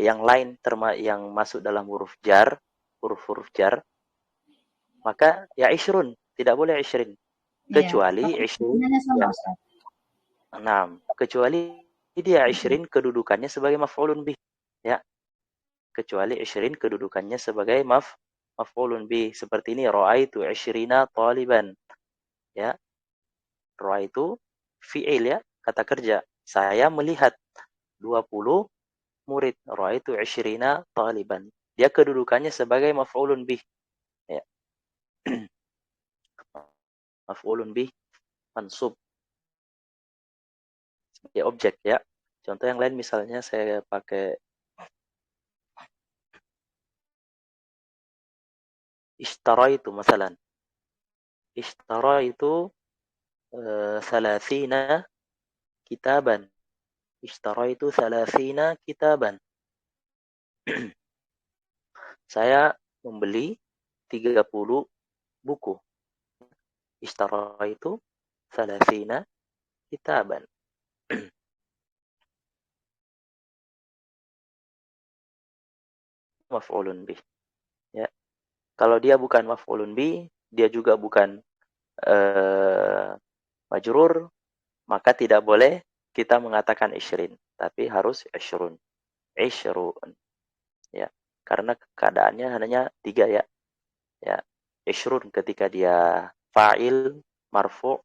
Speaker 1: yang lain yang masuk dalam huruf-huruf jar, maka ya isyrun, tidak boleh isyrin.
Speaker 2: Iya,
Speaker 1: Kecuali
Speaker 2: tapi
Speaker 1: isyrin,
Speaker 2: maknanya sama
Speaker 1: ya,
Speaker 2: Ustaz.
Speaker 1: 6. Kecuali dia isyrin kedudukannya sebagai maf'ulun bih. Ya, kecuali isyrin kedudukannya sebagai maf'ulun bih. Seperti ini, ra'aitu isyrina taliban. Ya, ra'aitu fi'il ya, kata kerja. Saya melihat 20 murid. Ra'aitu isyrina taliban. Dia kedudukannya sebagai maf'ulun bih. Ya. Maf'ulun bih mansub sebagai objek ya. Contoh yang lain misalnya saya pakai ishtara itu masalan. Ishtara itu salasina kitaban. Ishtara itu salasina kitaban. Saya membeli 30 buku. Ishtara itu salasina kitaban. Maf'ulun bih. Ya. Kalau dia bukan maf'ulun bih, dia juga bukan majrur, maka tidak boleh kita mengatakan isyrin, tapi harus isyrun. Isyrun. Ya. Karena keadaannya hanya 3 ya. Ya. Isyrun ketika dia fa'il marfu'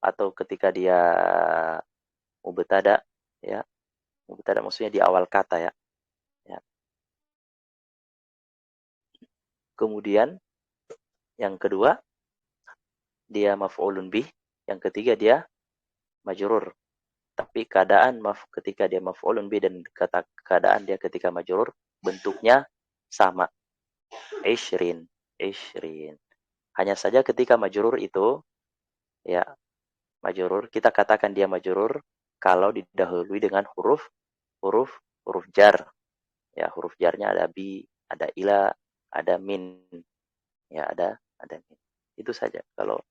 Speaker 1: atau ketika dia mubtada ya. Mubtada maksudnya di awal kata ya. Ya. Kemudian yang kedua dia maf'ulun bih, yang ketiga dia majrur. Tapi keadaan ketika dia maf'ulun bih dan keadaan dia ketika majrur bentuknya sama. Ishrin, ishrin. Hanya saja ketika majrur itu ya majrur kita katakan dia majrur kalau didahului dengan huruf jar. Ya, huruf jarnya ada bi, ada ila, ada min. Ya, ada min. Itu saja. Kalau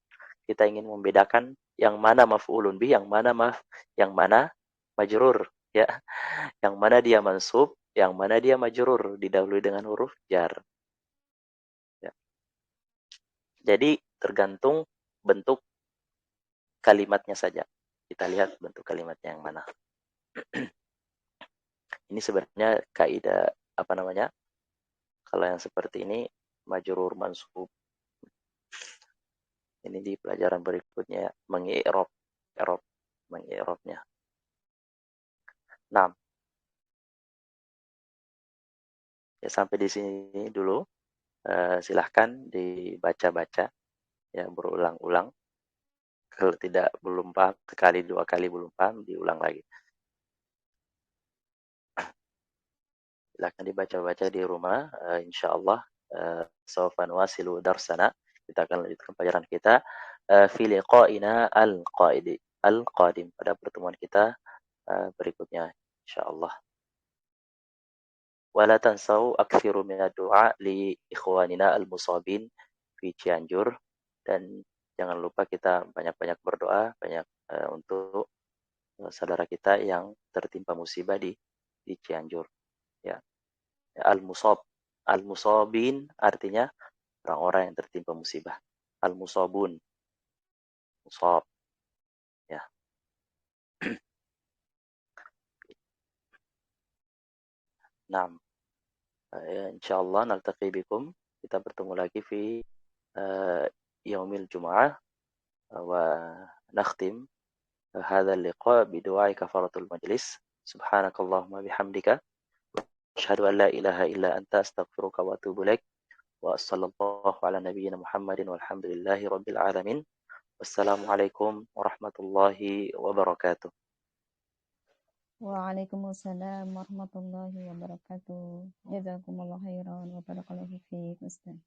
Speaker 1: kita ingin membedakan yang mana maf'ulun bih, yang mana majrur, ya. Yang mana dia mansub, yang mana dia majrur didahului dengan huruf jar. Ya. Jadi tergantung bentuk kalimatnya saja. Kita lihat bentuk kalimatnya yang mana. Ini sebenarnya kaidah apa namanya? Kalau yang seperti ini majrur mansub. Ini di pelajaran berikutnya mengi'rabnya. Nah, ya sampai di sini dulu. Silahkan dibaca-baca ya berulang-ulang. Kalau belum paham sekali 2 kali belum paham diulang lagi. Silahkan dibaca-baca di rumah. Insyaallah sawfa nuwasilu darsana. Kita akan lanjutkan pelajaran kita fi liqa'ina al-qadim pada pertemuan kita berikutnya insyaallah. Wala tansau akthiru minad du'a li ikhwanina al-musabin fi Cianjur, dan jangan lupa kita banyak-banyak berdoa untuk saudara kita yang tertimpa musibah di Cianjur ya. Al-musabin artinya orang-orang yang tertimpa musibah. Al-musabun, musab ya. Nah, insyaallah naltaqi bikum. Kita bertemu lagi fi yaumil Jum'ah wa nakhtim hadha al-liqa bidu'ai kafaratul majlis. Subhanakallahumma bihamdika asyhadu an la ilaha illa anta astaghfiruka wa atubu ilaik. Wa sallallahu ala nabiyyina Muhammadin walhamdulillahi rabbil alamin. Wassalamualaikum warahmatullahi wabarakatuh.
Speaker 3: Waalaikumsalam warahmatullahi wabarakatuh. Jazakumullah khairan wa barakallahu fiik Ustaz.